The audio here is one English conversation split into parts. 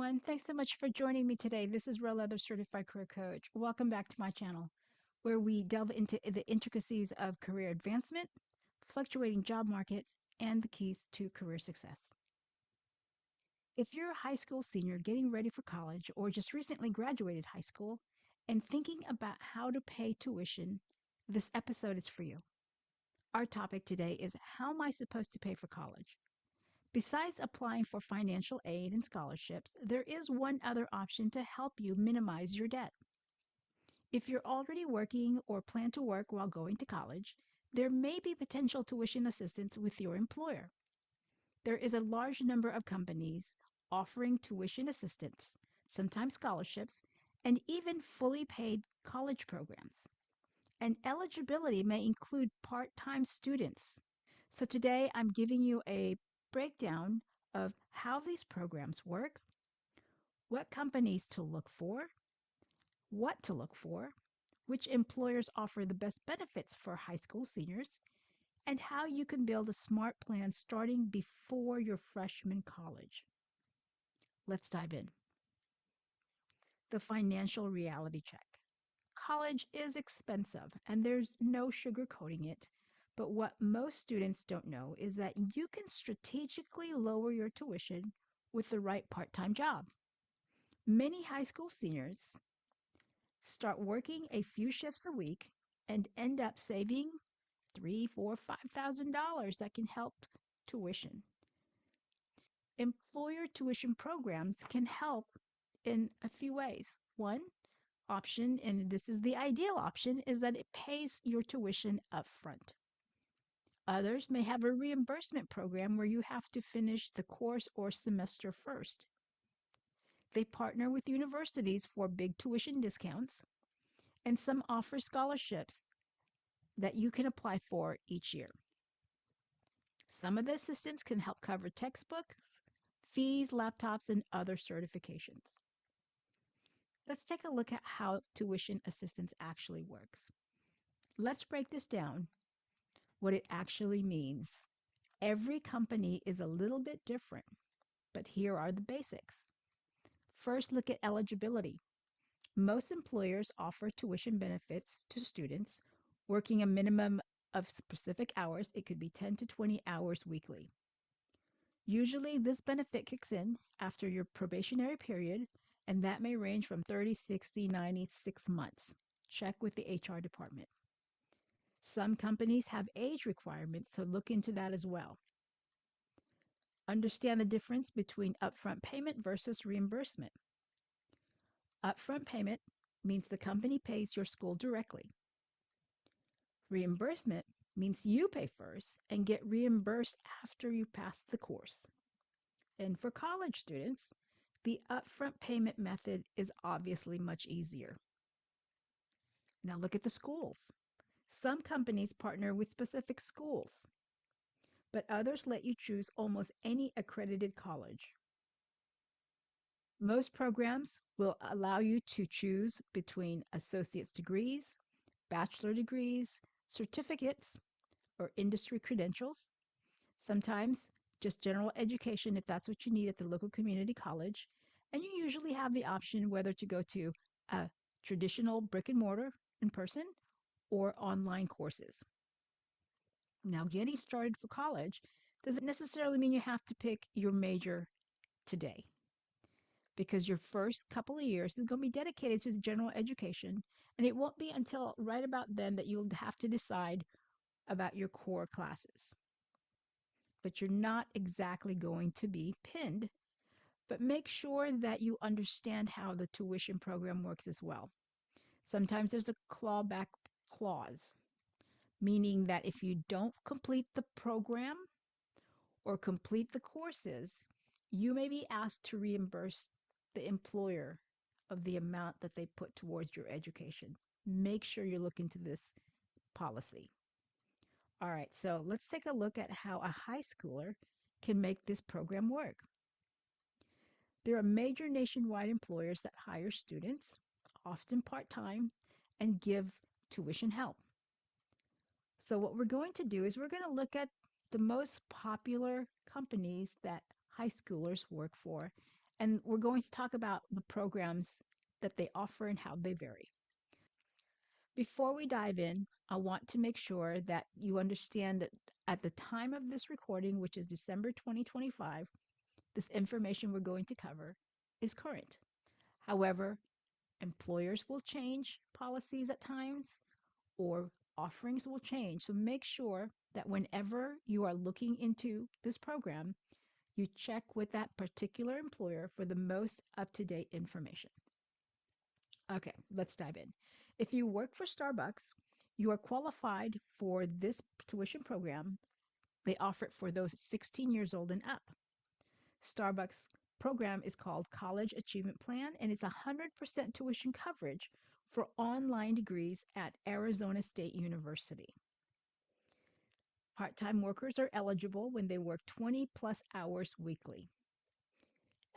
everyone. Thanks so much for joining me today. This is Real Leather Certified Career Coach. Welcome back to my channel, where we delve into the intricacies of career advancement, fluctuating job markets, and the keys to career success. If you're a high school senior getting ready for college or just recently graduated high school and thinking about how to pay tuition, this episode is for you. Our topic today is, how am I supposed to pay for college? Besides applying for financial aid and scholarships, there is one other option to help you minimize your debt. If you're already working or plan to work while going to college, there may be potential tuition assistance with your employer. There is a large number of companies offering tuition assistance, sometimes scholarships, and even fully paid college programs. And eligibility may include part-time students. So today I'm giving you a breakdown of how these programs work, what companies to look for, what to look for, which employers offer the best benefits for high school seniors, and how you can build a smart plan starting before your freshman college. Let's dive in. The financial reality check. College is expensive and there's no sugarcoating it. But what most students don't know is that you can strategically lower your tuition with the right part-time job. Many high school seniors start working a few shifts a week and end up saving $3, $4, $5,000 that can help tuition. Employer tuition programs can help in a few ways. One option, and this is the ideal option, is that it pays your tuition up front. Others may have a reimbursement program where you have to finish the course or semester first. They partner with universities for big tuition discounts, and some offer scholarships that you can apply for each year. Some of the assistance can help cover textbooks, fees, laptops, and other certifications. Let's take a look at how tuition assistance actually works. Let's break this down, what it actually means. Every company is a little bit different, but here are the basics. First, look at eligibility. Most employers offer tuition benefits to students working a minimum of specific hours. It could be 10 to 20 hours weekly. Usually, this benefit kicks in after your probationary period, and that may range from 30, 60, 90, 6 months. Check with the HR department. Some companies have age requirements, so look into that as well. Understand the difference between upfront payment versus reimbursement. Upfront payment means the company pays your school directly. Reimbursement means you pay first and get reimbursed after you pass the course. And for college students, the upfront payment method is obviously much easier. Now look at the schools. Some companies partner with specific schools, but others let you choose almost any accredited college. Most programs will allow you to choose between associate's degrees, bachelor degrees, certificates, or industry credentials. Sometimes just general education if that's what you need at the local community college. And you usually have the option whether to go to a traditional brick and mortar in person or online courses. Now, getting started for college doesn't necessarily mean you have to pick your major today, because your first couple of years is going to be dedicated to the general education, and it won't be until right about then that you'll have to decide about your core classes. But you're not exactly going to be pinned, but make sure that you understand how the tuition program works as well. Sometimes there's a clawback clause, meaning that if you don't complete the program or complete the courses, you may be asked to reimburse the employer of the amount that they put towards your education. Make sure you look into this policy. All right, so let's take a look at how a high schooler can make this program work. There are major nationwide employers that hire students, often part-time, and give tuition help. So what we're going to do is we're going to look at the most popular companies that high schoolers work for And we're going to talk about the programs that they offer and how they vary. Before we dive in, I want to make sure that you understand that at the time of this recording, which is December 2025, this information we're going to cover is current. However, employers will change policies at times or offerings will change. So make sure that whenever you are looking into this program, you check with that particular employer for the most up to date information. Okay, let's dive in. If you work for Starbucks, you are qualified for this tuition program. They offer it for those 16 years old and up. Starbucks program is called College Achievement Plan, and it's 100% tuition coverage for online degrees at Arizona State University. Part time workers are eligible when they work 20 plus hours weekly.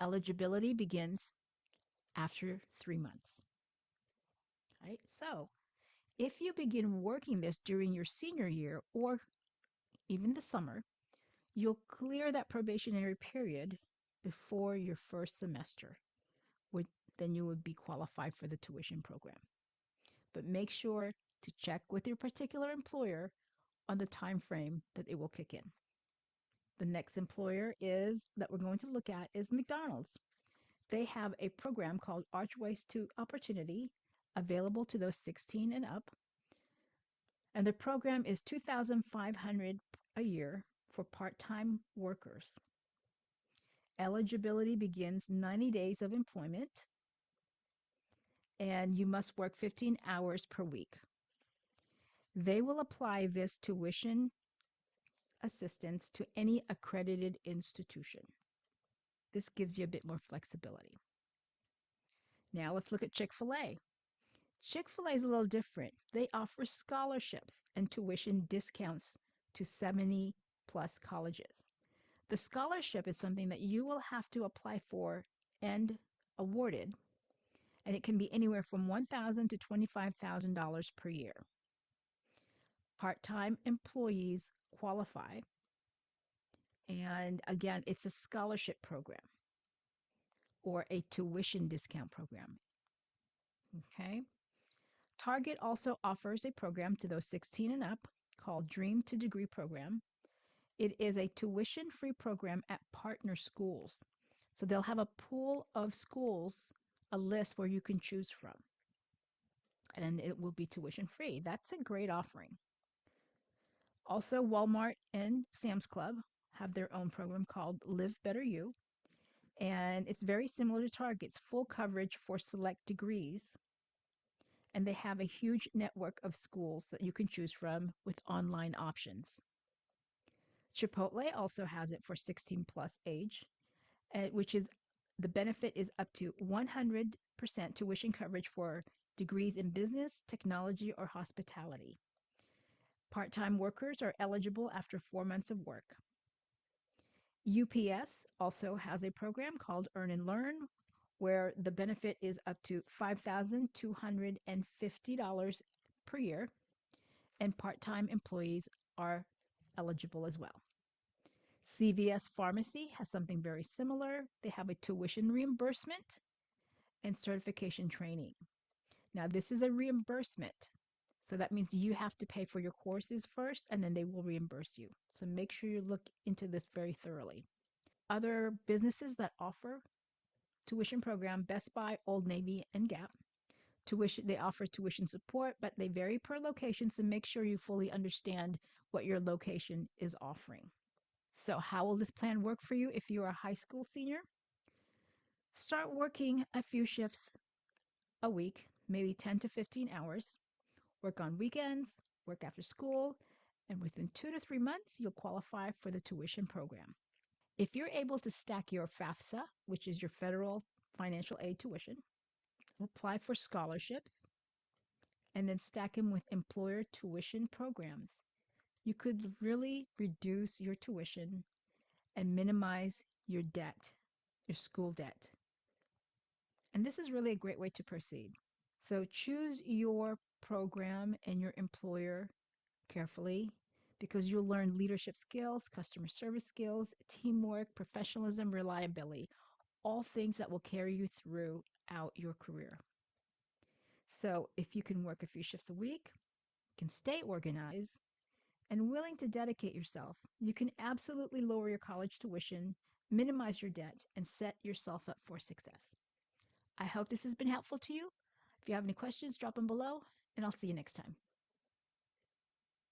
Eligibility begins after 3 months. Right? So, if you begin working this during your senior year or even the summer, you'll clear that probationary period before your first semester. Would then you would be qualified for the tuition program. But make sure to check with your particular employer on the time frame that it will kick in. The next employer is that we're going to look at is McDonald's. They have a program called Archways to Opportunity available to those 16 and up. And the program is 2,500 a year for part-time workers. Eligibility begins 90 days of employment and you must work 15 hours per week. They will apply this tuition assistance to any accredited institution. This gives you a bit more flexibility. Now let's look at Chick-fil-A. Chick-fil-A is a little different. They offer scholarships and tuition discounts to 70 plus colleges. The scholarship is something that you will have to apply for and awarded, and it can be anywhere from $1,000 to $25,000 per year. Part-time employees qualify, and again, it's a scholarship program or a tuition discount program. Okay. Target also offers a program to those 16 and up called Dream to Degree Program. It is a tuition free program at partner schools. So they'll have a pool of schools, a list where you can choose from, and it will be tuition free. That's a great offering. Also, Walmart and Sam's Club have their own program called Live Better You, and it's very similar to Target's full coverage for select degrees. And they have a huge network of schools that you can choose from with online options. Chipotle also has it for 16 plus age, which is the benefit is up to 100% tuition coverage for degrees in business, technology, or hospitality. Part time workers are eligible after 4 months of work. UPS also has a program called Earn and Learn, where the benefit is up to $5,250 per year, and part time employees are eligible as well. CVS Pharmacy has something very similar. They have a tuition reimbursement and certification training. Now, this is a reimbursement. So that means you have to pay for your courses first and then they will reimburse you. So make sure you look into this very thoroughly. Other businesses that offer tuition program, Best Buy, Old Navy, and Gap. Tuition, they offer tuition support, but they vary per location, so make sure you fully understand what your location is offering. So, how will this plan work for you if you're a high school senior? Start working a few shifts a week, maybe 10 to 15 hours. Work on weekends, work after school, and within 2 to 3 months, you'll qualify for the tuition program. If you're able to stack your FAFSA, which is your federal financial aid tuition, apply for scholarships, and then stack them with employer tuition programs, you could really reduce your tuition and minimize your debt, your school debt. And this is really a great way to proceed. So choose your program and your employer carefully because you'll learn leadership skills, customer service skills, teamwork, professionalism, reliability. all things that will carry you throughout your career. So, if you can work a few shifts a week, can stay organized, and willing to dedicate yourself, you can absolutely lower your college tuition, minimize your debt, and set yourself up for success. I hope this has been helpful to you. If you have any questions, drop them below, and I'll see you next time.